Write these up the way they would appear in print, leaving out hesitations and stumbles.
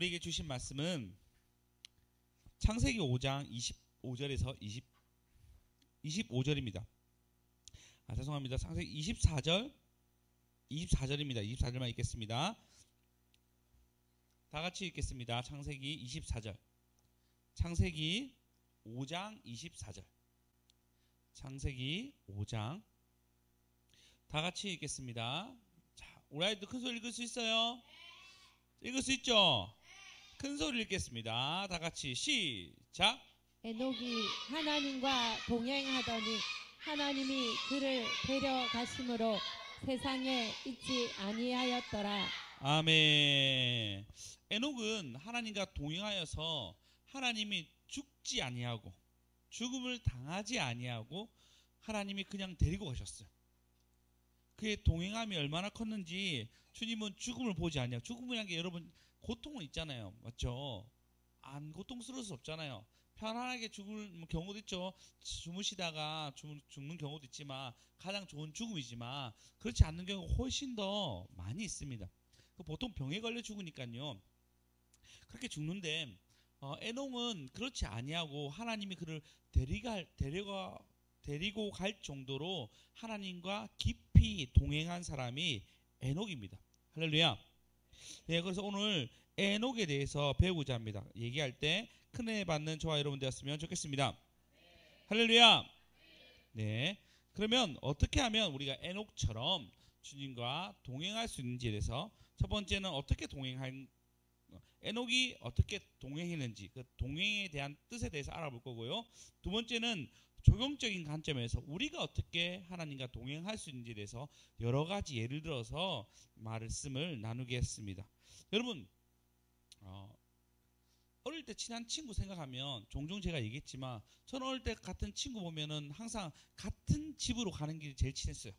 우리에게 주신 말씀은 창세기 5장 25절에서 25절입니다. 죄송합니다. 창세기 24절입니다. 24절만 읽겠습니다. 다 같이 읽겠습니다. 창세기 24절. 창세기 5장 24절. 창세기 5장. 다 같이 읽겠습니다. 자, 우리 아이들 큰 소리 읽을 수 있어요? 읽을 수 있죠? 큰 소리 읽겠습니다. 다 같이 시작. 에녹이 하나님과 동행하더니 하나님이 그를 데려가심으로 세상에 있지 아니하였더라. 아멘. 에녹은 하나님과 동행하여서 하나님이 죽지 아니하고 죽음을 당하지 아니하고 하나님이 그냥 데리고 가셨어요. 그의 동행함이 얼마나 컸는지 주님은 죽음을 보지 아니하고, 죽음이라는 게 여러분 고통은 있잖아요. 맞죠? 안 고통스러울 수 없잖아요. 편안하게 죽을 경우도 있죠. 주무시다가 죽는 경우도 있지만 가장 좋은 죽음이지만 그렇지 않는 경우가 훨씬 더 많이 있습니다. 보통 병에 걸려 죽으니까요. 그렇게 죽는데 에녹은 그렇지 아니하고 하나님이 그를 데리고 갈 정도로 하나님과 깊이 동행한 사람이 에녹입니다. 할렐루야. 네, 그래서 오늘 에녹에 대해서 배우고자 합니다. 얘기할 때 큰은혜 받는 저와 여러분 되었으면 좋겠습니다. 할렐루야. 네, 그러면 어떻게 하면 우리가 에녹처럼 주님과 동행할 수 있는지에 대해서, 첫 번째는 에녹이 어떻게 동행했는지, 그 동행에 대한 뜻에 대해서 알아볼 거고요. 두 번째는 적용적인 관점에서 우리가 어떻게 하나님과 동행할 수 있는지에 대해서 여러 가지 예를 들어서 말씀을 나누겠습니다. 여러분, 어릴 때 친한 친구 생각하면 종종 제가 얘기했지만 저는 어릴 때 같은 친구 보면은 항상 같은 집으로 가는 길이 제일 친했어요.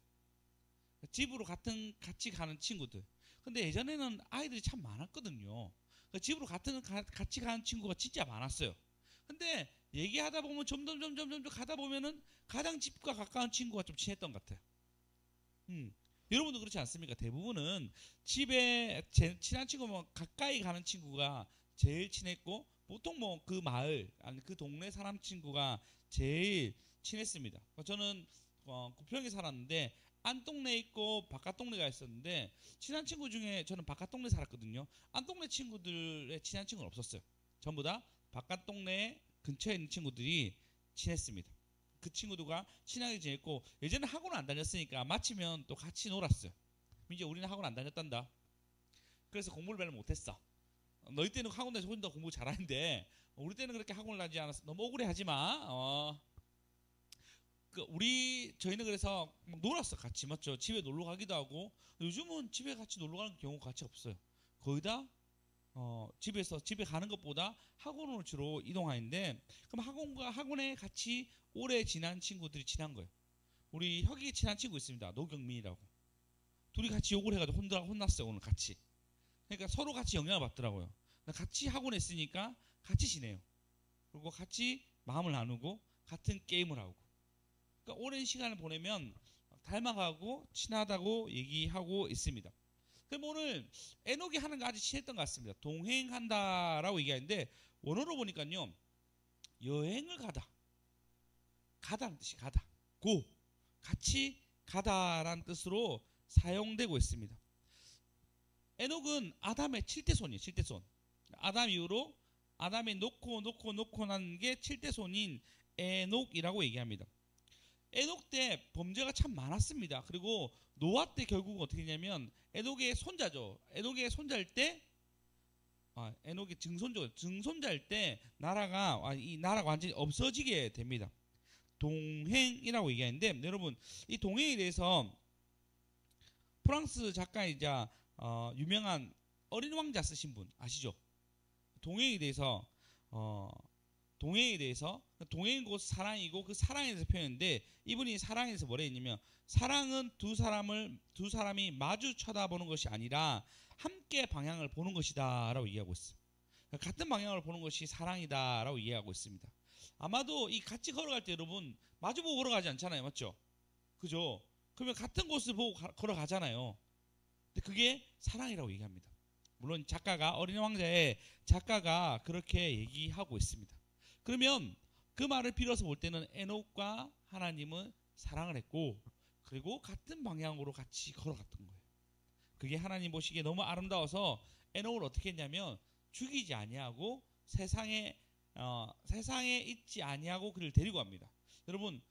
집으로 같이 가는 친구들. 근데 예전에는 아이들이 참 많았거든요. 집으로 같이 가는 친구가 진짜 많았어요. 근데 얘기하다 보면 점점 가다 보면은 가장 집과 가까운 친구가 좀 친했던 것 같아요. 여러분도 그렇지 않습니까? 대부분은 집에 친한 친구면 가까이 가는 친구가 제일 친했고, 보통 뭐 그 마을 아니 그 동네 사람 친구가 제일 친했습니다. 저는 구평에 살았는데 안동네에 있고 바깥 동네가 있었는데 친한 친구 중에 저는 바깥 동네 살았거든요. 안동네 친구들의 친한 친구는 없었어요. 전부 다 바깥 동네 근처에 있는 친구들이 친했습니다. 그 친구들과 친하게 지냈고, 예전에 학원 안 다녔으니까 마치면 또 같이 놀았어요. 이제 우리는 학원 안 다녔단다. 그래서 공부를 별로 못했어. 너희 때는 학원 다녀서 혼자 공부 잘하는데 우리 때는 그렇게 학원을 다니지 않았어. 너무 억울해 하지 마. 저희는 그래서 막 놀았어. 같이. 맞죠? 집에 놀러 가기도 하고. 요즘은 집에 같이 놀러 가는 경우가 같이 없어요. 거의 다 집에 가는 것보다 학원으로 주로 이동하는데, 그럼 학원에 같이 오래 지난 친구들이 친한 거예요. 우리 혁이 친한 친구 있습니다. 노경민이라고. 둘이 같이 욕을 해가지고 혼났어요. 오늘 같이. 그러니까 서로 같이 영향을 받더라고요. 같이 학원에 있으니까 같이 지내요. 그리고 같이 마음을 나누고 같은 게임을 하고. 그러니까 오랜 시간을 보내면 닮아가고 친하다고 얘기하고 있습니다. 그럼 오늘 에녹이 하는 거 아주 친했던 것 같습니다. 동행한다라고 얘기하는데 원어로 보니까요, 여행을 가다라는 뜻이 가다, 같이 가다라는 뜻으로 사용되고 있습니다. 에녹은 아담의 7대손이에요. 7대손. 아담 이후로 아담이 놓고 난 게 7대손인 에녹이라고 얘기합니다. 에녹 때 범죄가 참 많았습니다. 그리고 노아 때 결국 어떻게 했냐면 에녹의 손자죠. 에녹의 손자일 때 에녹의 증손자일 때 이 나라가 완전히 없어지게 됩니다. 동행이라고 얘기하는데, 여러분 이 동행에 대해서 프랑스 작가이자 유명한 어린 왕자 쓰신 분 아시죠? 동행에 대해서 동행이 곧 사랑이고 그 사랑에 대해서 표현했는데, 이분이 사랑에 대해서 뭐라 했냐면, 사랑은 두 사람이 마주 쳐다보는 것이 아니라 함께 방향을 보는 것이다 라고 얘기하고 있어요. 같은 방향을 보는 것이 사랑이다 라고 이해하고 있습니다. 아마도 이 같이 걸어갈 때 여러분 마주보고 걸어가지 않잖아요. 맞죠? 그죠? 그러면 같은 곳을 보고 걸어가잖아요. 근데 그게 사랑이라고 얘기합니다. 물론 작가가 어린 왕자의 작가가 그렇게 얘기하고 있습니다. 그러면 그 말을 빌어서 볼 때는 에녹과 하나님은 사랑을 했고 그리고 같은 방향으로 같이 걸어갔던 거예요. 그게 하나님 보시기에 너무 아름다워서 에녹을 어떻게 했냐면 죽이지 아니하고 세상에 있지 아니하고 그를 데리고 갑니다. 여러분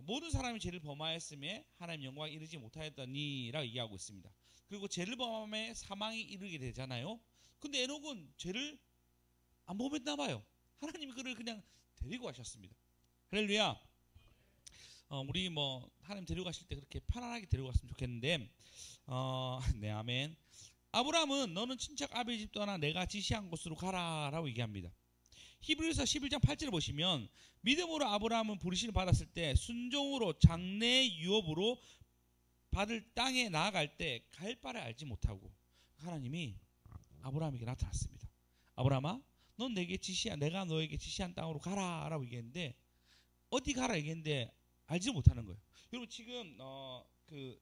모든 사람이 죄를 범하였음에 하나님 영광에 이르지 못하였더니라고 얘기하고 있습니다. 그리고 죄를 범함에 사망이 이르게 되잖아요. 근데 에녹은 죄를 안 범했나 봐요. 하나님이 그를 그냥 데리고 가셨습니다. 할렐루야. 우리 하나님 데리고 가실 때 그렇게 편안하게 데리고 갔으면 좋겠는데 네 아멘. 아브라함은 너는 친척 아벨 집 떠나 내가 지시한 곳으로 가라라고 얘기합니다. 히브리서 11장 8절을 보시면 믿음으로 아브라함은 부르심을 받았을 때 순종으로 장래 유업으로 받을 땅에 나아갈 때 갈 바를 알지 못하고 하나님이 아브라함에게 나타났습니다. 아브라함아 넌 내가 너에게 지시한 땅으로 가라라고 얘기했는데 어디 가라 얘기했는데 알지 못하는 거예요. 여러분 지금 그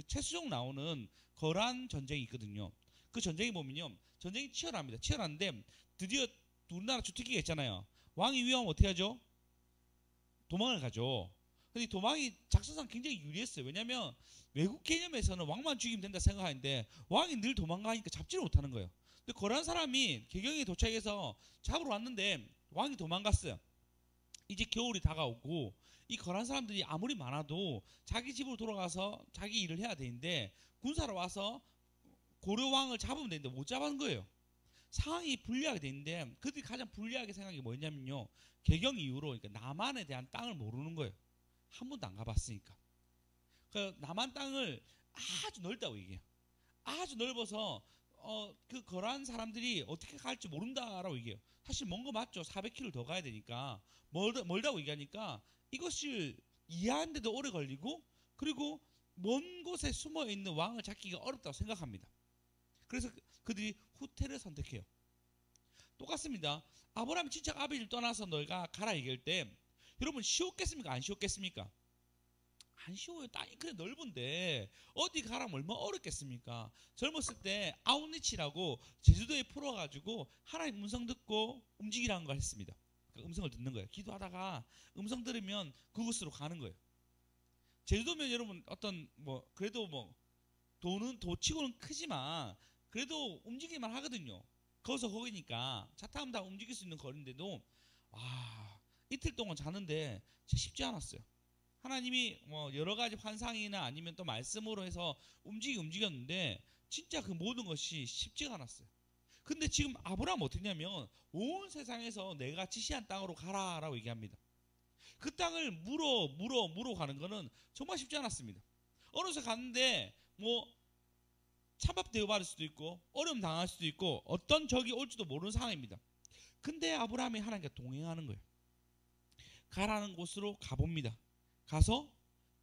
최수종 나오는 거란 전쟁이 있거든요. 그 전쟁이 보면요 전쟁이 치열합니다. 치열한데 드디어 우리나라 주특기가 있잖아요. 왕이 위험하면 어떻게 하죠? 도망을 가죠. 근데 도망이 작전상 굉장히 유리했어요. 왜냐하면 외국 개념에서는 왕만 죽이면 된다 생각하는데 왕이 늘 도망가니까 잡지를 못하는 거예요. 근데 거란 사람이 개경에 도착해서 잡으러 왔는데 왕이 도망갔어요. 이제 겨울이 다가오고 이 거란 사람들이 아무리 많아도 자기 집으로 돌아가서 자기 일을 해야 되는데 군사로 와서 고려 왕을 잡으면 되는데 못 잡은 거예요. 상황이 불리하게 되는데 그들이 가장 불리하게 생각한 게 뭐냐면요. 개경 이후로 그러니까 남한에 대한 땅을 모르는 거예요. 한 번도 안 가봤으니까. 그 남한 땅을 아주 넓다고 얘기해요. 아주 넓어서 그 거란 사람들이 어떻게 갈지 모른다라고 얘기해요. 사실 먼 거 맞죠. 400km 더 가야 되니까 멀다고 얘기하니까 이것을 이해하는데도 오래 걸리고 그리고 먼 곳에 숨어 있는 왕을 잡기가 어렵다고 생각합니다. 그래서 그들이 후퇴를 선택해요. 똑같습니다. 아브라함이 친척 아벨을 떠나서 너희가 가라 얘기할 때 여러분 쉬웠겠습니까? 안 쉬웠겠습니까? 안 쉬워요. 땅이 그래 넓은데 어디 가라면 얼마나 어렵겠습니까? 젊었을 때 아웃리치라고 제주도에 풀어가지고 하나님 음성 듣고 움직이라는 걸 했습니다. 그 음성을 듣는 거예요. 기도하다가 음성 들으면 그곳으로 가는 거예요. 제주도면 여러분 어떤 그래도 도치고는 크지만 그래도 움직일만 하거든요. 거기서 거기니까 차 타면 다 움직일 수 있는 거리인데도 이틀 동안 자는데 진짜 쉽지 않았어요. 하나님이 여러 가지 환상이나 아니면 또 말씀으로 해서 움직였는데 진짜 그 모든 것이 쉽지가 않았어요. 근데 지금 아브라함 어떻게 했냐면 온 세상에서 내가 지시한 땅으로 가라라고 얘기합니다. 그 땅을 물어 가는 거는 정말 쉽지 않았습니다. 어느 곳에 갔는데 찬밥 대우받을 수도 있고 어려움 당할 수도 있고 어떤 적이 올지도 모르는 상황입니다. 근데 아브라함이 하나님과 동행하는 거예요. 가라는 곳으로 가봅니다. 가서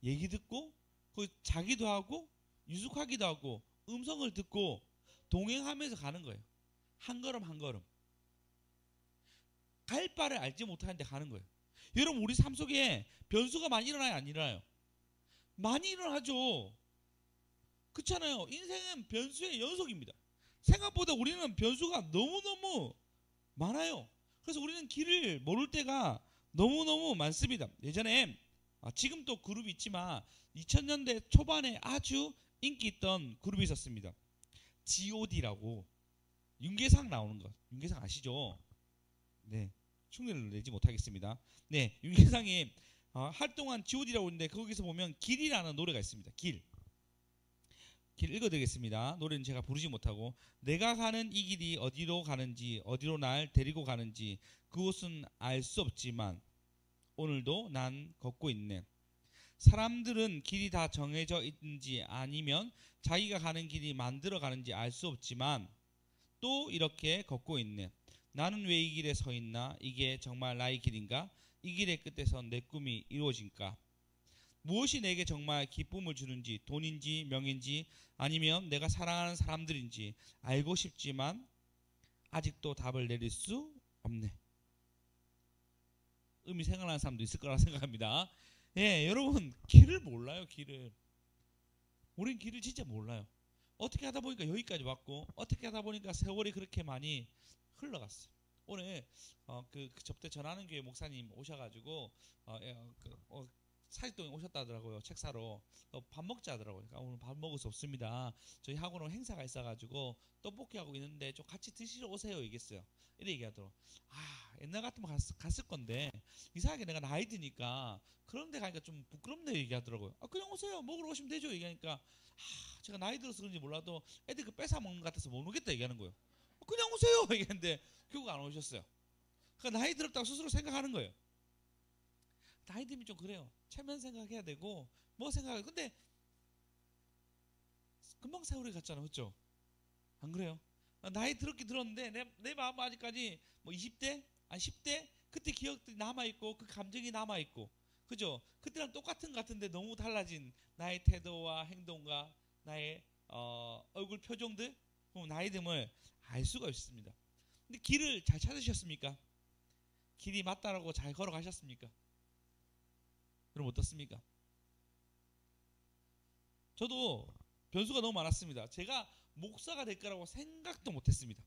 얘기 듣고 거기 자기도 하고 유숙하기도 하고 음성을 듣고 동행하면서 가는 거예요. 한 걸음 한 걸음. 갈 바를 알지 못하는데 가는 거예요. 여러분 우리 삶 속에 변수가 많이 일어나요? 안 일어나요? 많이 일어나죠. 그렇잖아요. 인생은 변수의 연속입니다. 생각보다 우리는 변수가 너무너무 많아요. 그래서 우리는 길을 모를 때가 너무너무 많습니다. 예전에 지금 또 그룹이 있지만 2000년대 초반에 아주 인기 있던 그룹이 있었습니다. G.O.D라고 윤계상 나오는 것. 윤계상 아시죠? 네, 흉내를 내지 못하겠습니다. 네, 윤계상이 활동한 G.O.D라고 있는데 거기서 보면 길이라는 노래가 있습니다. 길 읽어드리겠습니다. 노래는 제가 부르지 못하고 내가 가는 이 길이 어디로 가는지 어디로 날 데리고 가는지 그곳은 알 수 없지만 오늘도 난 걷고 있네. 사람들은 길이 다 정해져 있는지 아니면 자기가 가는 길이 만들어 가는지 알 수 없지만 또 이렇게 걷고 있네. 나는 왜 이 길에 서 있나? 이게 정말 나의 길인가? 이 길의 끝에서 내 꿈이 이루어질까? 무엇이 내게 정말 기쁨을 주는지 돈인지 명인지 아니면 내가 사랑하는 사람들인지 알고 싶지만 아직도 답을 내릴 수 없네. 의미 생각하는 사람도 있을 거라 생각합니다. 예, 여러분 길을 몰라요. 길을. 우린 길을 진짜 몰라요. 어떻게 하다 보니까 여기까지 왔고 어떻게 하다 보니까 세월이 그렇게 많이 흘러갔어요. 오늘 그 접대 전하는 교회 목사님 오셔가지고 사직동에 오셨다 하더라고요. 책 사러. 밥 먹자 하더라고요. 그러니까 오늘 밥 먹을 수 없습니다. 저희 학원은 행사가 있어가지고 떡볶이하고 있는데 좀 같이 드시러 오세요 얘기했어요. 이래 얘기하더라고요. 옛날 같으면 갔을 건데 이상하게 내가 나이 드니까 그런 데 가니까 좀 부끄럽네 얘기하더라고요. 그냥 오세요. 먹으러 오시면 되죠 얘기하니까 제가 나이 들어서 그런지 몰라도 애들 그 뺏어 먹는 것 같아서 못 오겠다 얘기하는 거예요. 그냥 오세요 얘기했는데 결국 안 오셨어요. 그러니까 나이 들었다고 스스로 생각하는 거예요. 나이 들면 좀 그래요. 체면 생각해야 되고 뭐 생각해요. 근데 금방 세월이 갔잖아요. 그렇죠? 안 그래요? 나이 들었긴 들었는데 내 마음은 아직까지 뭐 20대? 아니 10대? 그때 기억들이 남아있고 그 감정이 남아있고 그죠? 그때랑 똑같은 것 같은데 너무 달라진 나의 태도와 행동과 나의 얼굴 표정들 보면 나이 듦을 알 수가 있습니다. 근데 길을 잘 찾으셨습니까? 길이 맞다라고 잘 걸어가셨습니까? 그럼 어떻습니까? 저도 변수가 너무 많았습니다. 제가 목사가 될 거라고 생각도 못했습니다.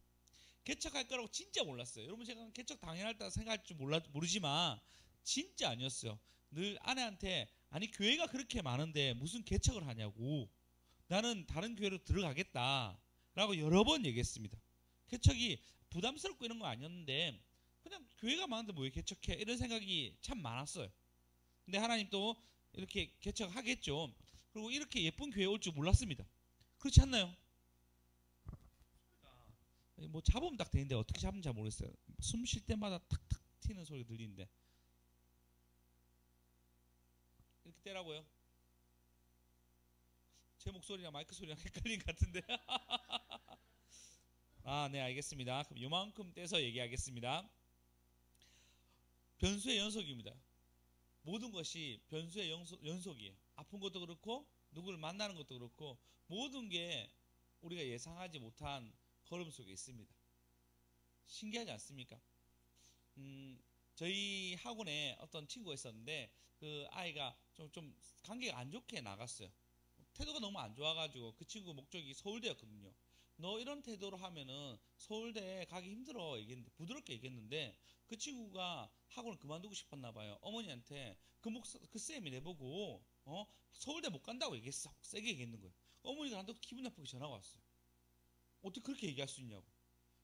개척할 거라고 진짜 몰랐어요. 여러분 제가 개척 당연하다 생각할 줄 모르지만 진짜 아니었어요. 늘 아내한테 아니 교회가 그렇게 많은데 무슨 개척을 하냐고 나는 다른 교회로 들어가겠다라고 여러 번 얘기했습니다. 개척이 부담스럽고 이런 거 아니었는데 그냥 교회가 많은데 뭐 왜 개척해 이런 생각이 참 많았어요. 근데 하나님 또 이렇게 개척하겠죠. 그리고 이렇게 예쁜 교회 올 줄 몰랐습니다. 그렇지 않나요? 뭐 잡으면 딱 되는데 어떻게 잡는지 잘 모르겠어요. 숨 쉴 때마다 탁탁 튀는 소리가 들리는데 이렇게 떼라고요? 제 목소리랑 마이크 소리랑 헷갈린 것 같은데 네 알겠습니다. 그럼 요만큼 떼서 얘기하겠습니다. 변수의 연속입니다. 모든 것이 변수의 연속이에요. 아픈 것도 그렇고 누구를 만나는 것도 그렇고 모든 게 우리가 예상하지 못한 걸음 속에 있습니다. 신기하지 않습니까? 저희 학원에 어떤 친구가 있었는데 그 아이가 좀 관계가 안 좋게 나갔어요. 태도가 너무 안 좋아가지고 그 친구 목적이 서울대였거든요. 너 이런 태도로 하면은 서울대 가기 힘들어 얘기했는데 부드럽게 얘기했는데 그 친구가 학원을 그만두고 싶었나 봐요. 어머니한테 그 쌤이 내보고 서울대 못 간다고 얘기했어. 세게 얘기했는 거예요. 어머니가 나한테 기분 나쁘게 전화가 왔어요. 어떻게 그렇게 얘기할 수 있냐고.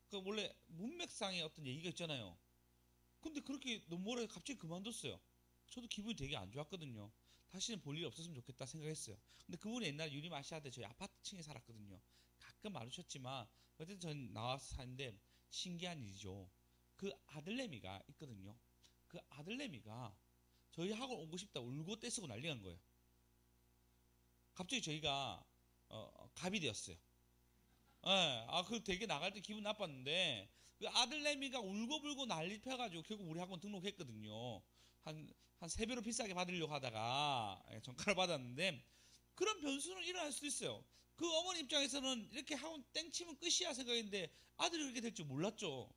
그러니까 원래 문맥상의 어떤 얘기가 있잖아요. 근데 그렇게 너무 오래 갑자기 그만뒀어요. 저도 기분이 되게 안 좋았거든요. 다시는 볼 일이 없었으면 좋겠다 생각했어요. 근데 그분이 옛날 유리마시아대 저희 아파트층에 살았거든요. 가끔 마주쳤지만 어쨌든 전 나와서 사는데 신기한 일이죠. 그 아들내미가 있거든요. 그 아들내미가 저희 학원 오고 싶다 울고 떼쓰고 난리가 난 거예요. 갑자기 저희가 갑이 되었어요. 그 되게 나갈 때 기분 나빴는데 그 아들내미가 울고불고 난리 펴가지고 결국 우리 학원 등록했거든요. 한 3배로 비싸게 받으려고 하다가 전가를 받았는데 그런 변수는 일어날 수도 있어요. 그 어머니 입장에서는 이렇게 학원 땡치면 끝이야 생각했는데 아들이 그렇게 될 줄 몰랐죠.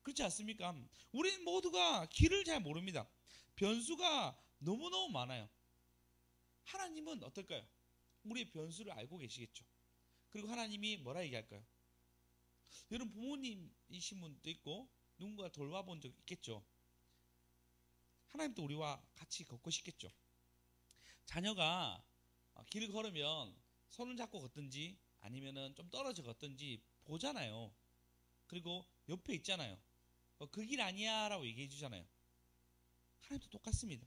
그렇지 않습니까? 우리 모두가 길을 잘 모릅니다. 변수가 너무너무 많아요. 하나님은 어떨까요? 우리의 변수를 알고 계시겠죠. 그리고 하나님이 뭐라 얘기할까요? 여러분 부모님이신 분도 있고 누군가 돌봐본 적 있겠죠. 하나님도 우리와 같이 걷고 싶겠죠. 자녀가 길을 걸으면 손을 잡고 걷든지 아니면은 좀 떨어져 걷든지 보잖아요. 그리고 옆에 있잖아요. 그 길 아니야 라고 얘기해 주잖아요. 하나님도 똑같습니다.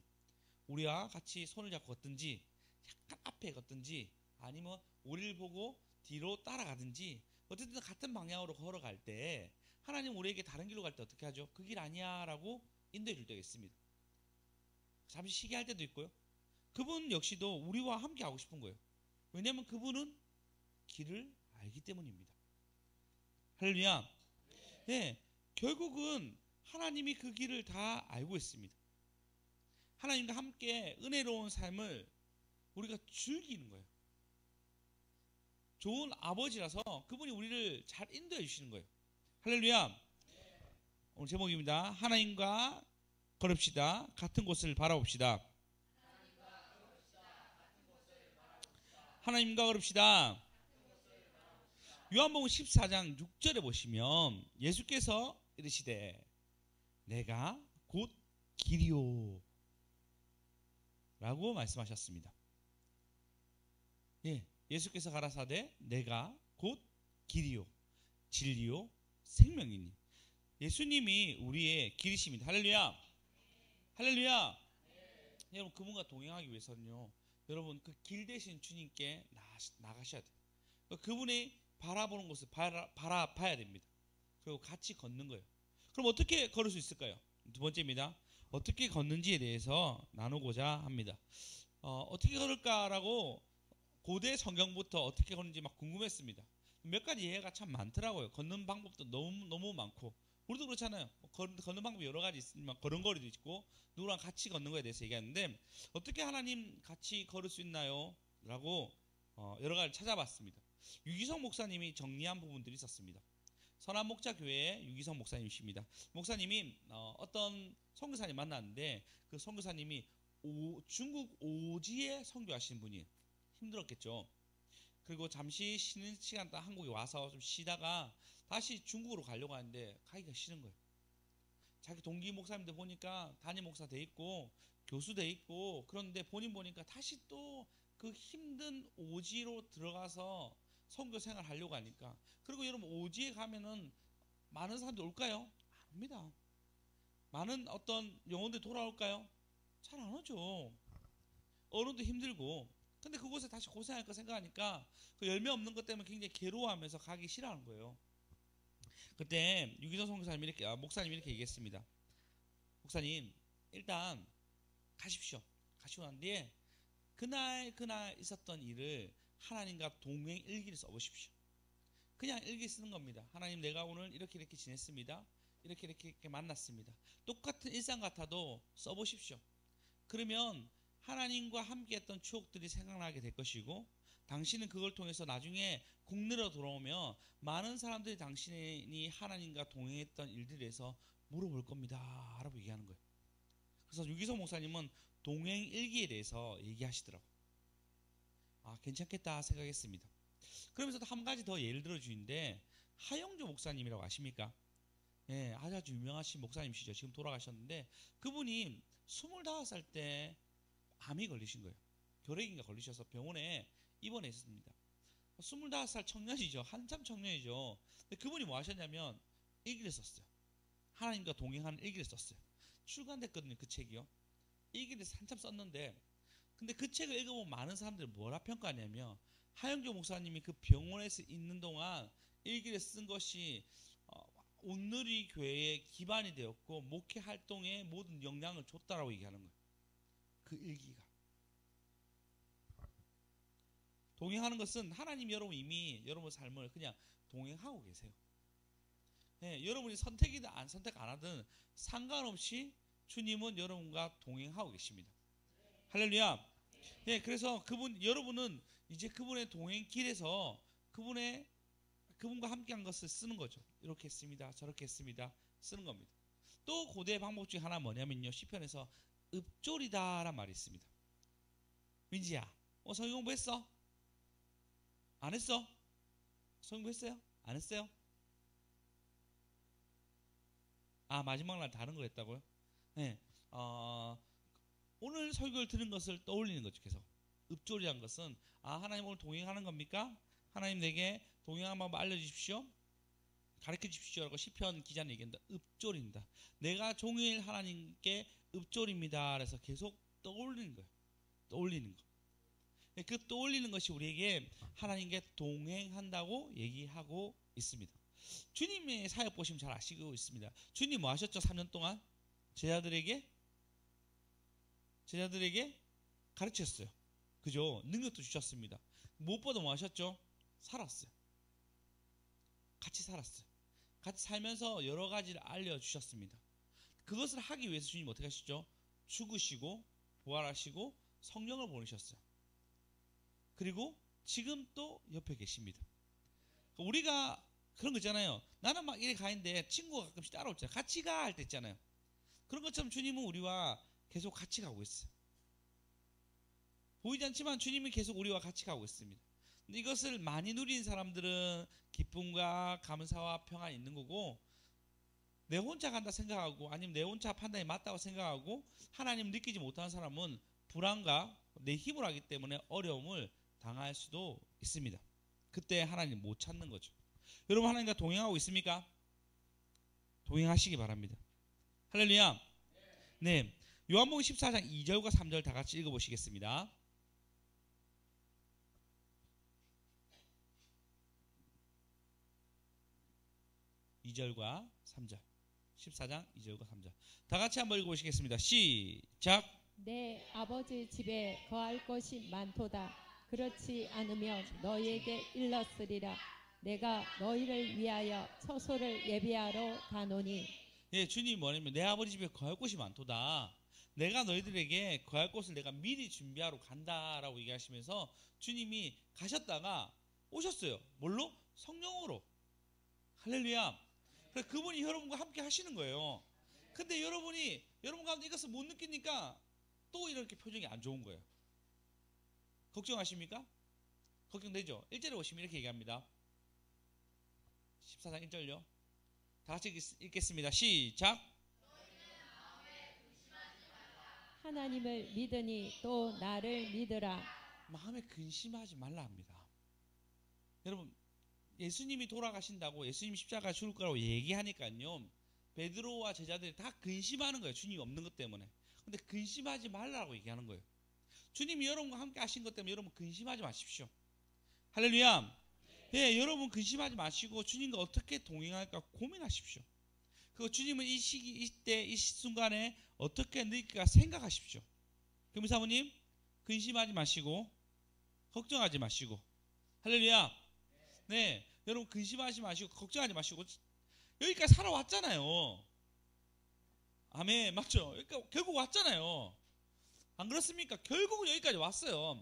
우리와 같이 손을 잡고 걷든지 약간 앞에 걷든지 아니면 우리를 보고 뒤로 따라가든지 어쨌든 같은 방향으로 걸어갈 때 하나님 우리에게 다른 길로 갈 때 어떻게 하죠? 그 길 아니야 라고 인도해 줄 때가 있습니다. 잠시 쉬게 할 때도 있고요. 그분 역시도 우리와 함께 하고 싶은 거예요. 왜냐하면 그분은 길을 알기 때문입니다. 할렐루야. 네, 결국은 하나님이 그 길을 다 알고 있습니다. 하나님과 함께 은혜로운 삶을 우리가 즐기는 거예요. 좋은 아버지라서 그분이 우리를 잘 인도해 주시는 거예요. 할렐루야. 오늘 제목입니다. 하나님과 걸읍시다. 같은 곳을 바라봅시다. 하나님과 걸읍시다. 요한복음 14장 6절에 보시면 예수께서 이르시되 내가 곧 길이요 라고 말씀하셨습니다. 예, 예수께서 가라사대 내가 곧 길이요 진리요 생명이니. 예수님이 우리의 길이십니다. 할렐루야. 할렐루야. 여러분 그분과 동행하기 위해서는요, 여러분 그 길 대신 주님께 나가셔야 돼요. 그분이 바라보는 곳을 바라봐야 됩니다. 그리고 같이 걷는 거예요. 그럼 어떻게 걸을 수 있을까요? 두 번째입니다. 어떻게 걷는지에 대해서 나누고자 합니다. 어떻게 걸을까라고 고대 성경부터 어떻게 걷는지 막 궁금했습니다. 몇 가지 예가 참 많더라고요. 걷는 방법도 너무 많고, 우리도 그렇잖아요. 걷는 방법이 여러 가지 있지만 걸음걸이도 있고 누구랑 같이 걷는 거에 대해서 얘기하는데, 어떻게 하나님 같이 걸을 수 있나요? 라고 여러 가지 찾아봤습니다. 유기성 목사님이 정리한 부분들이 있었습니다. 선한목자교회의 유기성 목사님이십니다. 목사님이 어떤 선교사님 만났는데, 그 선교사님이 중국 오지에 선교하시는 분이에요. 힘들었겠죠. 그리고 잠시 쉬는 시간 딱 한국에 와서 좀 쉬다가 다시 중국으로 가려고 하는데 가기가 싫은 거예요. 자기 동기 목사님들 보니까 담임 목사 돼 있고 교수 돼 있고, 그런데 본인 보니까 다시 또 그 힘든 오지로 들어가서 선교 생활 하려고 하니까. 그리고 여러분 오지에 가면은 많은 사람들이 올까요? 안 옵니다. 많은 어떤 영혼들이 돌아올까요? 잘 안 오죠. 언어도 힘들고. 근데 그곳에 다시 고생할 거 생각하니까 그 열매 없는 것 때문에 굉장히 괴로워하면서 가기 싫어하는 거예요. 그때 유기성 선교사님이 목사님이 이렇게 얘기했습니다. 목사님, 일단 가십시오. 가시고 난 뒤에 그날 있었던 일을 하나님과 동행 일기를 써보십시오. 그냥 일기 쓰는 겁니다. 하나님, 내가 오늘 이렇게 지냈습니다. 이렇게 만났습니다. 똑같은 일상 같아도 써보십시오. 그러면 하나님과 함께했던 추억들이 생각나게 될 것이고, 당신은 그걸 통해서 나중에 국내로 돌아오면 많은 사람들이 당신이 하나님과 동행했던 일들에서 물어볼 겁니다 라고 얘기하는 거예요. 그래서 유기성 목사님은 동행 일기에 대해서 얘기하시더라고요. 괜찮겠다 생각했습니다. 그러면서도 한 가지 더 예를 들어 주는데, 하영조 목사님이라고 아십니까? 예, 아주 유명하신 목사님이시죠. 지금 돌아가셨는데, 그분이 25살 때 암이 걸리신 거예요. 결핵인가 걸리셔서 병원에 입원해 있었습니다. 25살 청년이죠. 한참 청년이죠. 근데 그분이 뭐 하셨냐면 일기를 썼어요. 하나님과 동행하는 일기를 썼어요. 출간됐거든요. 그 책이요. 일기를 한참 썼는데, 근데 그 책을 읽어보면 많은 사람들이 뭐라 평가하냐면, 하영조 목사님이 그 병원에서 있는 동안 일기를 쓴 것이 온누리 교회의 기반이 되었고 목회 활동에 모든 영향을 줬다라고 얘기하는 거예요. 그 일기가. 동행하는 것은 하나님, 여러분 이미 여러분 삶을 그냥 동행하고 계세요. 네, 여러분이 선택이든 선택 안 하든 상관없이 주님은 여러분과 동행하고 계십니다. 할렐루야. 네, 그래서 여러분은 이제 그분의 동행 길에서 그분과 함께한 것을 쓰는 거죠. 이렇게 했습니다. 저렇게 했습니다. 쓰는 겁니다. 또 고대 방법 중에 하나 뭐냐면요, 시편에서 읍조리다란 말이 있습니다. 민지야, 성경 공부했어? 안 했어? 성경 공부했어요? 안 했어요? 마지막 날 다른 거 했다고요? 네. 오늘 설교를 들은 것을 떠올리는 거죠. 계속 읍조리란 것은 하나님 오늘 동행하는 겁니까? 하나님 내게 동행하는 방법 알려주십시오. 가르쳐 주십시오 라고 시편 기자는 얘기한다. 읍조리입니다. 내가 종일 하나님께 읍조리입니다. 그래서 계속 떠올리는 거예요. 떠올리는 거. 그 떠올리는 것이 우리에게 하나님께 동행한다고 얘기하고 있습니다. 주님의 사역 보시면 잘 아시고 있습니다. 주님 뭐 하셨죠? 3년 동안 제자들에게 가르쳤어요. 그죠? 능력도 주셨습니다. 무엇보다 뭐 하셨죠? 살았어요. 같이 살았어요. 같이 살면서 여러 가지를 알려주셨습니다. 그것을 하기 위해서 주님 어떻게 하셨죠? 죽으시고 부활하시고 성령을 보내셨어요. 그리고 지금 또 옆에 계십니다. 우리가 그런 거 있잖아요. 나는 막 이래 가는데 친구가 가끔씩 따라오잖아요. 같이 가 할 때 있잖아요. 그런 것처럼 주님은 우리와 계속 같이 가고 있어요. 보이지 않지만 주님이 계속 우리와 같이 가고 있습니다. 이것을 많이 누린 사람들은 기쁨과 감사와 평안이 있는 거고, 내 혼자 간다 생각하고 아니면 내 혼자 판단이 맞다고 생각하고 하나님을 느끼지 못하는 사람은 불안과 내 힘으로 하기 때문에 어려움을 당할 수도 있습니다. 그때 하나님 못 찾는 거죠. 여러분, 하나님과 동행하고 있습니까? 동행하시기 바랍니다. 할렐루야. 네, 요한복음 14장 2절과 3절 다 같이 읽어보시겠습니다. 2절과 3절, 14장 2절과 3절 다 같이 한번 읽어보시겠습니다. 시작. 내 아버지 집에 거할 것이 많도다. 그렇지 않으면 너희에게 일렀으리라. 내가 너희를 위하여 처소를 예비하러 가노니. 예, 주님이 뭐냐면 내 아버지 집에 거할 곳이 많도다. 내가 너희들에게 거할 곳을 내가 미리 준비하러 간다라고 얘기하시면서 주님이 가셨다가 오셨어요. 뭘로? 성령으로. 할렐루야. 그래서 그분이 여러분과 함께 하시는 거예요. 근데 여러분이 여러분 가운데 이것을 못 느끼니까 또 이렇게 표정이 안 좋은 거예요. 걱정하십니까? 걱정되죠? 1절에 오시면 이렇게 얘기합니다. 14장 1절요. 다 같이 읽겠습니다. 시작. 하나님을 믿으니 또 나를 믿으라. 마음에 근심하지 말라 합니다. 여러분, 예수님이 돌아가신다고, 예수님 십자가 죽을 거라고 얘기하니까요, 베드로와 제자들이 다 근심하는 거예요. 주님이 없는 것 때문에. 근데 근심하지 말라고 얘기하는 거예요. 주님이 여러분과 함께 하신 것 때문에 여러분 근심하지 마십시오. 할렐루야. 예, 여러분 근심하지 마시고 주님과 어떻게 동행할까 고민하십시오. 그리고 주님은 이 시기, 이때, 이 순간에 어떻게 느낄까 생각하십시오. 그럼 사모님, 근심하지 마시고 걱정하지 마시고. 할렐루야. 네, 여러분 근심하지 마시고 걱정하지 마시고 여기까지 살아왔잖아요. 아멘. 맞죠? 그러니까 결국 왔잖아요. 안 그렇습니까? 결국은 여기까지 왔어요.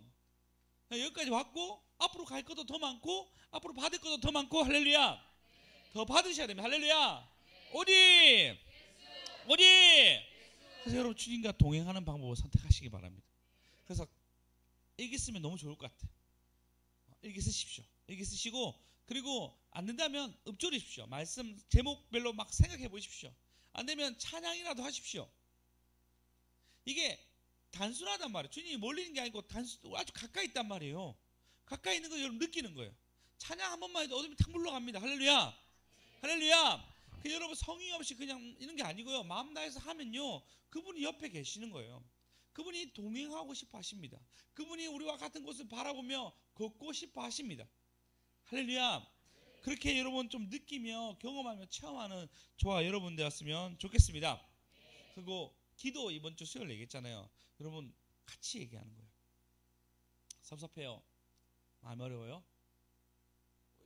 여기까지 왔고 앞으로 갈 것도 더 많고 앞으로 받을 것도 더 많고. 할렐루야. 더 받으셔야 됩니다. 할렐루야. 어디? 그래서 여러분 주님과 동행하는 방법을 선택하시기 바랍니다. 그래서 일기 쓰면 너무 좋을 것 같아요. 일기 쓰십시오. 일기 쓰시고, 그리고 안 된다면 읊조리십시오. 말씀 제목별로 막 생각해 보십시오. 안 되면 찬양이라도 하십시오. 이게 단순하단 말이에요. 주님이 멀리 있는 게 아니고 아주 가까이 있단 말이에요. 가까이 있는 거 여러분 느끼는 거예요. 찬양 한 번만 해도 어둠이 탁 물러갑니다. 할렐루야. 할렐루야. 그 여러분 성의 없이 그냥 이런 게 아니고요. 마음 다해서 하면요, 그분이 옆에 계시는 거예요. 그분이 동행하고 싶어 하십니다. 그분이 우리와 같은 곳을 바라보며 걷고 싶어 하십니다. 할렐루야. 그렇게 여러분 좀 느끼며 경험하며 체험하는 저와 여러분 되었으면 좋겠습니다. 그리고 기도 이번 주 수요일 얘기했잖아요. 여러분 같이 얘기하는 거예요. 섭섭해요. 마음이 어려워요.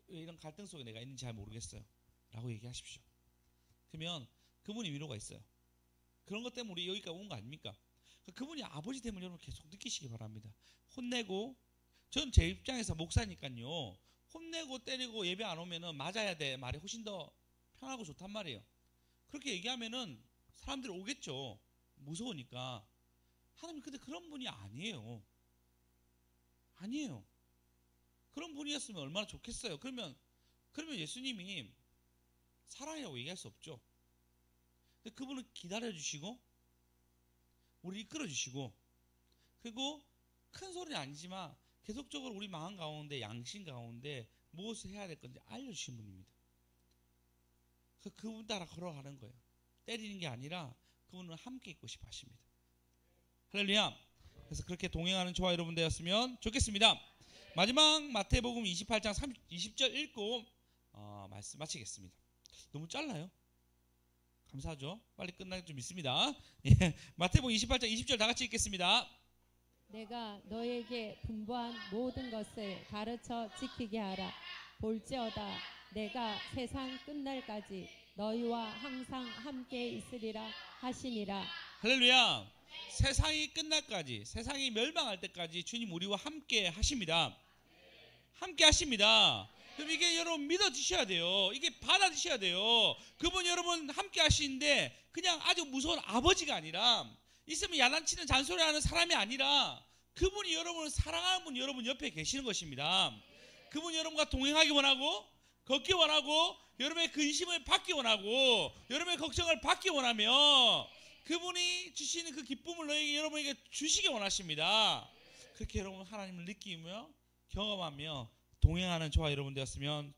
왜 이런 갈등 속에 내가 있는지 잘 모르겠어요. 라고 얘기하십시오. 그러면 그분이 위로가 있어요. 그런 것 때문에 우리 여기까지 온 거 아닙니까? 그분이 아버지 됨을 여러분 계속 느끼시기 바랍니다. 혼내고, 전 제 입장에서 목사니까요, 혼내고 때리고 예배 안 오면은 맞아야 돼 말이 훨씬 더 편하고 좋단 말이에요. 그렇게 얘기하면은 사람들이 오겠죠. 무서우니까. 하나님 근데 그런 분이 아니에요. 아니에요. 그런 분이었으면 얼마나 좋겠어요. 그러면 예수님이 사랑이라고 얘기할 수 없죠. 근데 그분은 기다려주시고 우리 이끌어주시고, 그리고 큰 소리는 아니지만 계속적으로 우리 마음 가운데, 양심 가운데 무엇을 해야 될 건지 알려주신 분입니다. 그분 따라 걸어가는 거예요. 때리는 게 아니라 그분은 함께 있고 싶어 하십니다. 할렐루야. 그래서 그렇게 동행하는 저와 여러분 되었으면 좋겠습니다. 마지막 마태복음 28장 20절 읽고 말씀 마치겠습니다. 너무 짧나요? 감사하죠. 빨리 끝날 줄 믿습니다. 예, 마태복음 28장 20절 다 같이 읽겠습니다. 내가 너에게 분부한 모든 것을 가르쳐 지키게 하라. 볼지어다 내가 세상 끝날까지 너희와 항상 함께 있으리라 하시니라. 할렐루야. 세상이 끝날까지, 세상이 멸망할 때까지 주님 우리와 함께 하십니다. 함께 하십니다. 그럼 이게 여러분 믿어지셔야 돼요. 이게 받아주셔야 돼요. 그분 여러분 함께 하시는데 그냥 아주 무서운 아버지가 아니라, 있으면 야단치는 잔소리하는 사람이 아니라, 그분이 여러분을 사랑하는 분 여러분 옆에 계시는 것입니다. 그분이 여러분과 동행하기 원하고 걷기 원하고 여러분의 근심을 받기 원하고 여러분의 걱정을 받기 원하며 그분이 주시는 그 기쁨을 너에게 여러분에게 주시기 원하십니다. 그렇게 여러분 하나님을 느끼며 경험하며 동행하는 저와 여러분 되었으면 좋겠습니다.